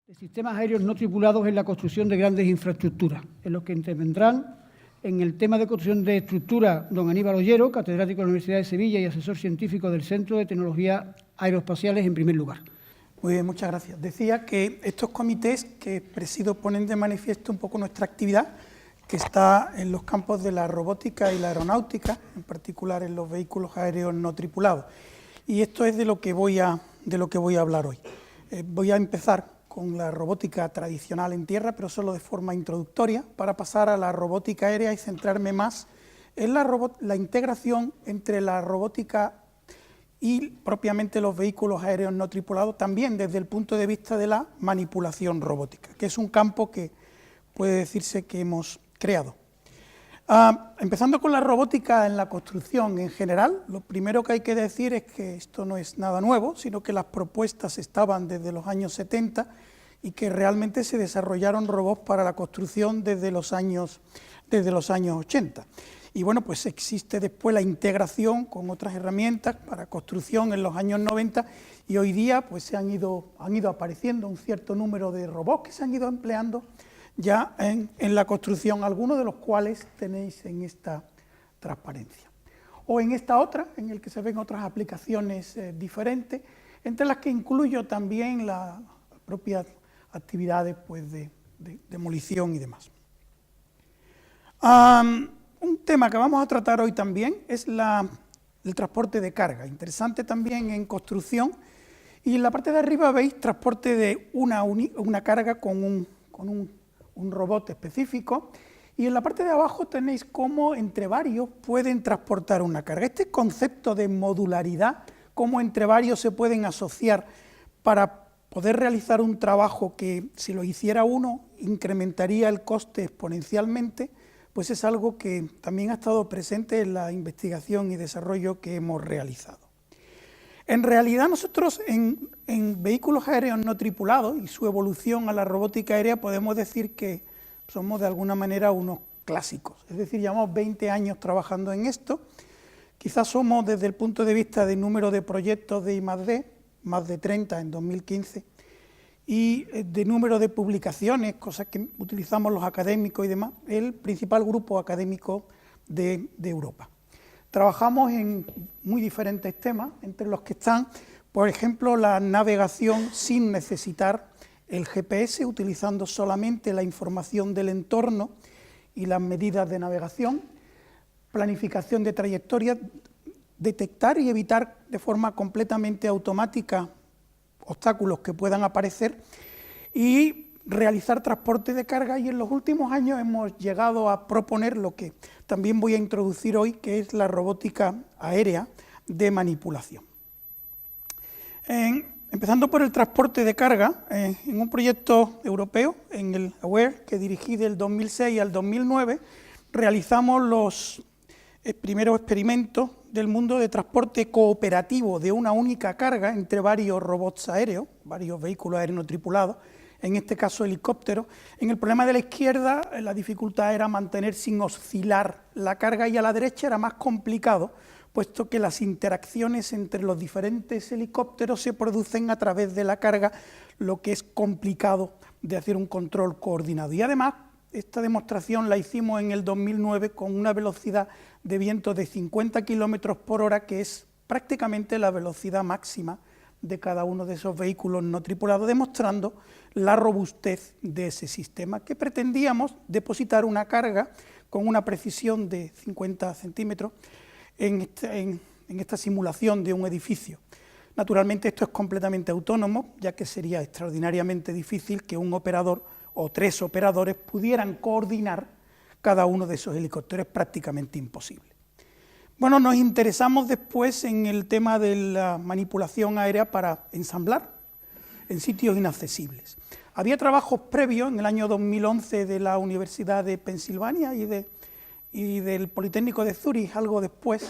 de sistemas aéreos no tripulados en la construcción de grandes infraestructuras, en los que intervendrán en el tema de construcción de estructuras don Aníbal Ollero, catedrático de la Universidad de Sevilla y asesor científico del Centro de Tecnologías Aeroespaciales, en primer lugar. Muy bien, muchas gracias. Decía que estos comités que presido ponen de manifiesto un poco nuestra actividad, que está en los campos de la robótica y la aeronáutica, en particular en los vehículos aéreos no tripulados. Y esto es de lo que voy a hablar hoy. Voy a empezar con la robótica tradicional en tierra, pero solo de forma introductoria, para pasar a la robótica aérea y centrarme más en la integración entre la robótica y propiamente los vehículos aéreos no tripulados, también desde el punto de vista de la manipulación robótica, que es un campo que puede decirse que hemos creado. Empezando con la robótica en la construcción en general, lo primero que hay que decir es que esto no es nada nuevo, sino que las propuestas estaban desde los años 70 y que realmente se desarrollaron robots para la construcción desde los años 80. Y bueno, pues existe después la integración con otras herramientas para construcción en los años 90 y hoy día pues han ido apareciendo un cierto número de robots que se han ido empleando ya en la construcción, algunos de los cuales tenéis en esta transparencia. O en esta otra, en el que se ven otras aplicaciones diferentes, entre las que incluyo también las propias actividades pues, de demolición y demás. Un tema que vamos a tratar hoy también es el transporte de carga, interesante también en construcción, y en la parte de arriba veis transporte de una carga con un robot específico, y en la parte de abajo tenéis cómo entre varios pueden transportar una carga. Este concepto de modularidad, cómo entre varios se pueden asociar para poder realizar un trabajo que si lo hiciera uno incrementaría el coste exponencialmente, pues es algo que también ha estado presente en la investigación y desarrollo que hemos realizado. En realidad nosotros en vehículos aéreos no tripulados y su evolución a la robótica aérea podemos decir que somos de alguna manera unos clásicos, es decir, llevamos 20 años trabajando en esto, quizás somos desde el punto de vista del número de proyectos de I+D, más de 30 en 2015, y de número de publicaciones, cosas que utilizamos los académicos y demás, el principal grupo académico de Europa. Trabajamos en muy diferentes temas, entre los que están, por ejemplo, la navegación sin necesitar el GPS, utilizando solamente la información del entorno y las medidas de navegación, planificación de trayectorias, detectar y evitar de forma completamente automática obstáculos que puedan aparecer y realizar transporte de carga, y en los últimos años hemos llegado a proponer lo que también voy a introducir hoy, que es la robótica aérea de manipulación. Empezando por el transporte de carga, en un proyecto europeo, en el AWARE, que dirigí del 2006 al 2009, realizamos los primeros experimentos del mundo de transporte cooperativo de una única carga entre varios robots aéreos, varios vehículos aéreos no tripulados, en este caso helicópteros. En el problema de la izquierda la dificultad era mantener sin oscilar la carga, y a la derecha era más complicado, puesto que las interacciones entre los diferentes helicópteros se producen a través de la carga, lo que es complicado de hacer un control coordinado. Y además, esta demostración la hicimos en el 2009 con una velocidad de viento de 50 km/h, que es prácticamente la velocidad máxima de cada uno de esos vehículos no tripulados, demostrando la robustez de ese sistema, que pretendíamos depositar una carga con una precisión de 50 centímetros en esta simulación de un edificio. Naturalmente esto es completamente autónomo, ya que sería extraordinariamente difícil que un operador o 3 operadores pudieran coordinar cada uno de esos helicópteros, es prácticamente imposible. Bueno, nos interesamos después en el tema de la manipulación aérea para ensamblar en sitios inaccesibles. Había trabajos previos en el año 2011 de la Universidad de Pensilvania y del Politécnico de Zúrich, algo después,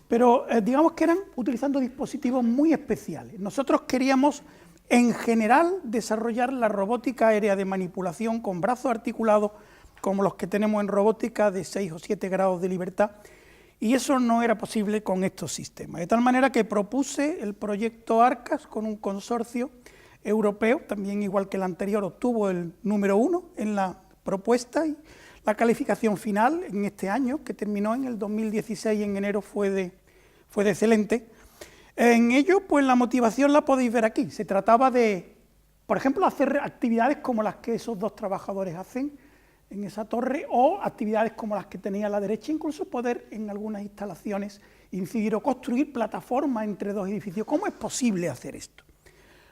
pero digamos que eran utilizando dispositivos muy especiales. Nosotros queríamos, en general, desarrollar la robótica aérea de manipulación con brazos articulados, como los que tenemos en robótica de 6 o 7 grados de libertad, y eso no era posible con estos sistemas. De tal manera que propuse el proyecto ARCAS con un consorcio europeo, también igual que el anterior, obtuvo el número 1 en la propuesta y la calificación final en este año, que terminó en el 2016, en enero, fue de excelente. En ello, pues la motivación la podéis ver aquí. Se trataba de, por ejemplo, hacer actividades como las que esos dos trabajadores hacen en esa torre, o actividades como las que tenía a la derecha, incluso poder en algunas instalaciones incidir o construir plataformas entre dos edificios. ¿Cómo es posible hacer esto?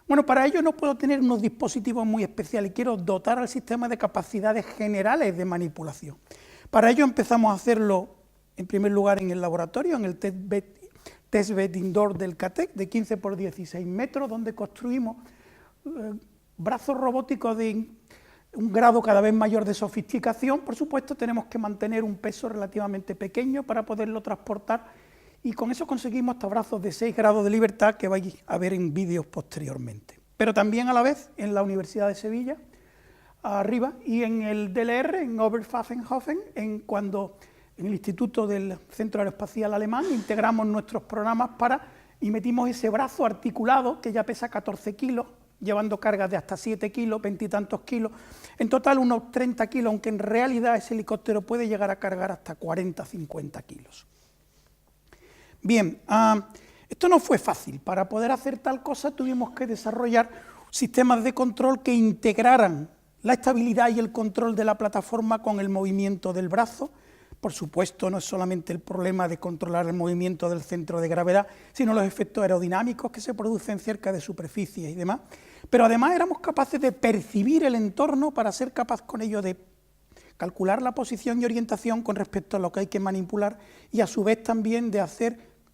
Bueno, para ello no puedo tener unos dispositivos muy especiales, quiero dotar al sistema de capacidades generales de manipulación. Para ello empezamos a hacerlo, en primer lugar, en el laboratorio, en el testbed indoor del CATEC, de 15 por 16 metros, donde construimos brazos robóticos de un grado cada vez mayor de sofisticación. Por supuesto, tenemos que mantener un peso relativamente pequeño para poderlo transportar, y con eso conseguimos hasta brazos de 6 grados de libertad que vais a ver en vídeos posteriormente. Pero también a la vez en la Universidad de Sevilla, arriba, y en el DLR, en Oberpfaffenhofen, en el Instituto del Centro Aeroespacial Alemán, integramos nuestros programas y metimos ese brazo articulado que ya pesa 14 kilos, llevando cargas de hasta 7 kilos, 20 y tantos kilos, en total unos 30 kilos, aunque en realidad ese helicóptero puede llegar a cargar hasta 40, 50 kilos. Bien, esto no fue fácil. Para poder hacer tal cosa tuvimos que desarrollar sistemas de control que integraran la estabilidad y el control de la plataforma con el movimiento del brazo. Por supuesto, no es solamente el problema de controlar el movimiento del centro de gravedad, sino los efectos aerodinámicos que se producen cerca de superficies y demás. Pero además éramos capaces de percibir el entorno para ser capaz con ello de calcular la posición y orientación con respecto a lo que hay que manipular, y a su vez también de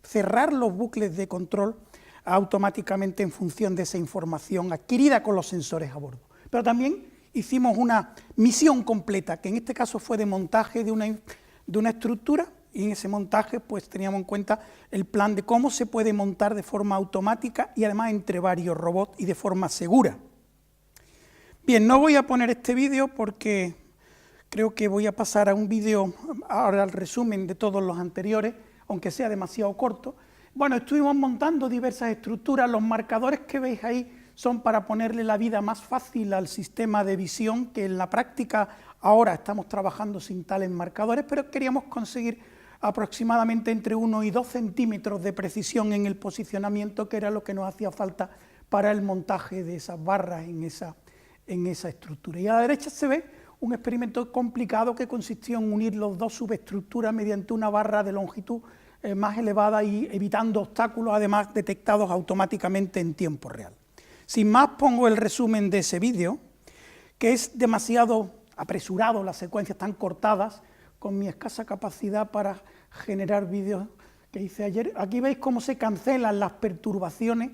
cerrar los bucles de control automáticamente en función de esa información adquirida con los sensores a bordo. Pero también hicimos una misión completa, que en este caso fue de montaje de una estructura, y en ese montaje pues teníamos en cuenta el plan de cómo se puede montar de forma automática y además entre varios robots y de forma segura. Bien, no voy a poner este vídeo porque creo que voy a pasar a un vídeo, ahora al resumen de todos los anteriores, aunque sea demasiado corto. Bueno, estuvimos montando diversas estructuras. Los marcadores que veis ahí son para ponerle la vida más fácil al sistema de visión, que en la práctica ahora estamos trabajando sin tales marcadores, pero queríamos conseguir aproximadamente entre 1 y 2 centímetros de precisión en el posicionamiento, que era lo que nos hacía falta para el montaje de esas barras en esa estructura. Y a la derecha se ve un experimento complicado que consistió en unir las dos subestructuras mediante una barra de longitud más elevada y evitando obstáculos, además detectados automáticamente en tiempo real. Sin más, pongo el resumen de ese vídeo, que es demasiado apresurado, las secuencias están cortadas, con mi escasa capacidad para generar vídeos que hice ayer. Aquí veis cómo se cancelan las perturbaciones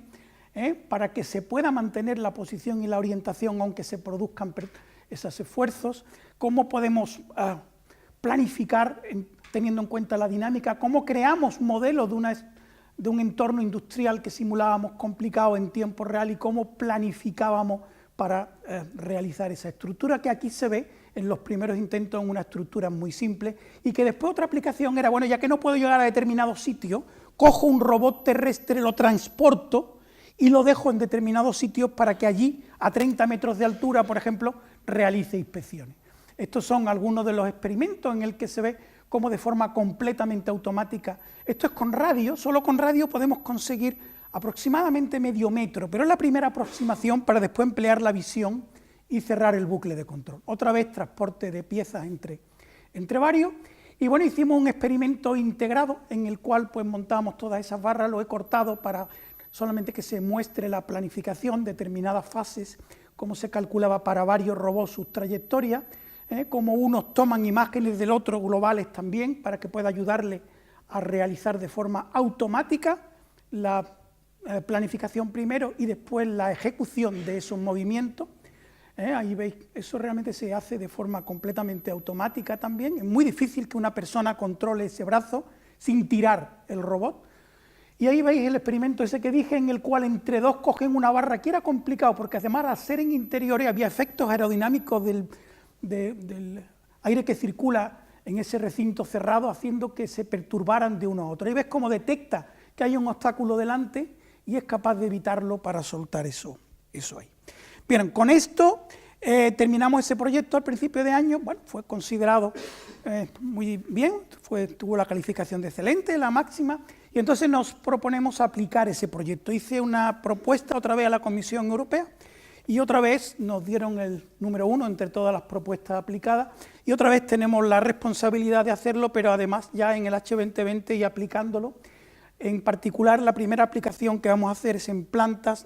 para que se pueda mantener la posición y la orientación aunque se produzcan esos esfuerzos, cómo podemos planificar teniendo en cuenta la dinámica, cómo creamos modelos de un entorno industrial que simulábamos complicado en tiempo real y cómo planificábamos para realizar esa estructura, que aquí se ve en los primeros intentos en una estructura muy simple, y que después otra aplicación era, bueno, ya que no puedo llegar a determinado sitio, cojo un robot terrestre, lo transporto y lo dejo en determinados sitios para que allí, a 30 metros de altura, por ejemplo, realice inspecciones. Estos son algunos de los experimentos en el que se ve cómo de forma completamente automática, esto es con radio, solo con radio podemos conseguir aproximadamente medio metro, pero es la primera aproximación para después emplear la visión y cerrar el bucle de control. Otra vez transporte de piezas entre varios, y bueno, hicimos un experimento integrado en el cual pues montamos todas esas barras, lo he cortado para solamente que se muestre la planificación, determinadas fases, cómo se calculaba para varios robots sus trayectorias, cómo unos toman imágenes del otro globales también, para que pueda ayudarle a realizar de forma automática la planificación primero y después la ejecución de esos movimientos. Ahí veis, eso realmente se hace de forma completamente automática también. Es muy difícil que una persona controle ese brazo sin tirar el robot. Y ahí veis el experimento ese que dije, en el cual entre dos cogen una barra, que era complicado, porque además al ser en interiores había efectos aerodinámicos del aire que circula en ese recinto cerrado, haciendo que se perturbaran de uno a otro. Ahí ves cómo detecta que hay un obstáculo delante y es capaz de evitarlo para soltar eso ahí. Bien, con esto terminamos ese proyecto al principio de año. Bueno, fue considerado muy bien, tuvo la calificación de excelente, la máxima, y entonces nos proponemos aplicar ese proyecto. Hice una propuesta otra vez a la Comisión Europea y otra vez nos dieron el número 1 entre todas las propuestas aplicadas y otra vez tenemos la responsabilidad de hacerlo, pero además ya en el H2020 y aplicándolo. En particular, la primera aplicación que vamos a hacer es en plantas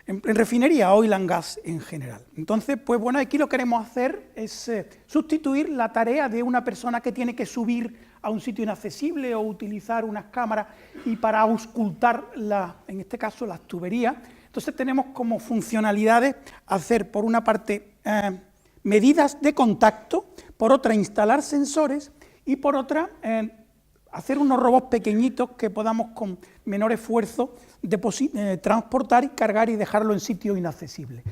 en refinería, oil and gas en general. Entonces, pues bueno, aquí lo que queremos hacer es sustituir la tarea de una persona que tiene que subir a un sitio inaccesible o utilizar unas cámaras y para auscultar, en este caso, las tuberías. Entonces tenemos como funcionalidades hacer, por una parte, medidas de contacto, por otra, instalar sensores y por otra, hacer unos robots pequeñitos que podamos con menor esfuerzo transportar y cargar y dejarlo en sitio inaccesible.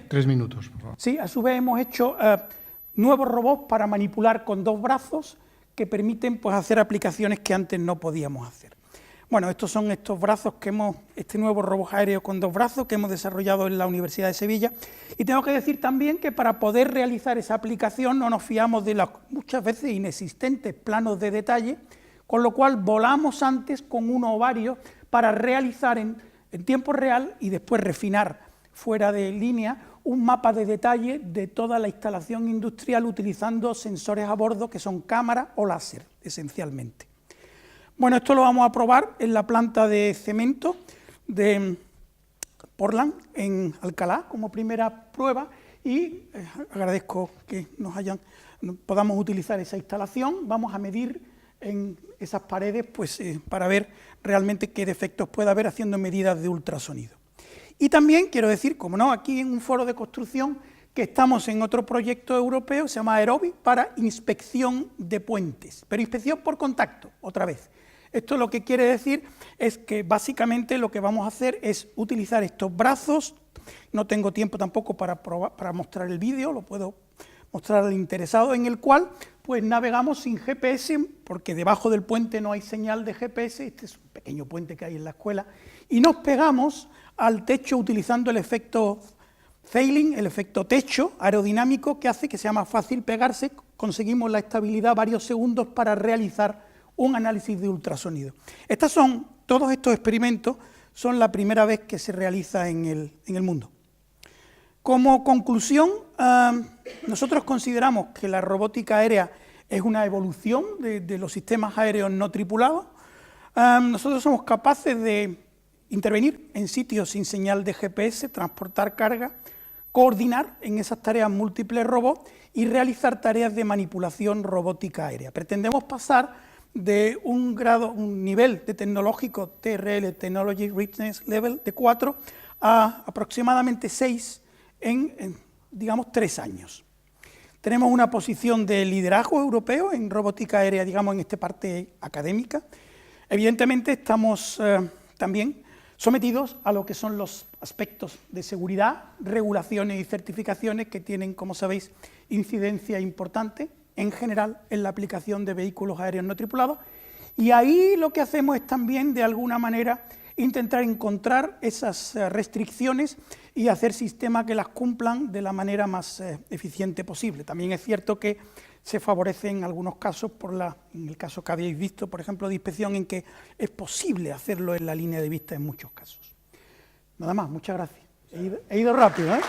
Tres minutos, por favor. Sí, a su vez hemos hecho nuevos robots para manipular con 2 brazos que permiten pues, hacer aplicaciones que antes no podíamos hacer. Bueno, estos son estos brazos este nuevo robot aéreo con 2 brazos que hemos desarrollado en la Universidad de Sevilla. Y tengo que decir también que para poder realizar esa aplicación no nos fiamos de los muchas veces inexistentes planos de detalle, con lo cual volamos antes con uno o varios para realizar en tiempo real y después refinar fuera de línea un mapa de detalle de toda la instalación industrial utilizando sensores a bordo que son cámaras o láser, esencialmente. Bueno, esto lo vamos a probar en la planta de cemento de Portland, en Alcalá, como primera prueba, y agradezco que podamos utilizar esa instalación. Vamos a medir en esas paredes pues, para ver realmente qué defectos puede haber haciendo medidas de ultrasonido. Y también quiero decir, como no, aquí en un foro de construcción, que estamos en otro proyecto europeo, se llama Aerobi, para inspección de puentes, pero inspección por contacto, otra vez. Esto lo que quiere decir es que básicamente lo que vamos a hacer es utilizar estos brazos. No tengo tiempo tampoco para mostrar el vídeo, lo puedo mostrar al interesado, en el cual pues navegamos sin GPS, porque debajo del puente no hay señal de GPS, este es un pequeño puente que hay en la escuela, y nos pegamos al techo utilizando el efecto Failing, el efecto techo aerodinámico que hace que sea más fácil pegarse, conseguimos la estabilidad varios segundos para realizar un análisis de ultrasonido. Todos estos experimentos son la primera vez que se realiza en el mundo. Como conclusión, nosotros consideramos que la robótica aérea es una evolución de los sistemas aéreos no tripulados. Nosotros somos capaces de intervenir en sitios sin señal de GPS, transportar carga, coordinar en esas tareas múltiples robots y realizar tareas de manipulación robótica aérea. Pretendemos pasar de un nivel de tecnológico TRL, Technology Readiness Level, de 4 a aproximadamente 6 en digamos, 3 años. Tenemos una posición de liderazgo europeo en robótica aérea, digamos, en esta parte académica. Evidentemente estamos también sometidos a lo que son los aspectos de seguridad, regulaciones y certificaciones que tienen, como sabéis, incidencia importante en general en la aplicación de vehículos aéreos no tripulados. Y ahí lo que hacemos es también, de alguna manera, intentar encontrar esas restricciones y hacer sistemas que las cumplan de la manera más eficiente posible. También es cierto que se favorece en algunos casos, en el caso que habéis visto, por ejemplo, de inspección, en que es posible hacerlo en la línea de vista en muchos casos. Nada más, muchas gracias. He ido rápido, ¿eh?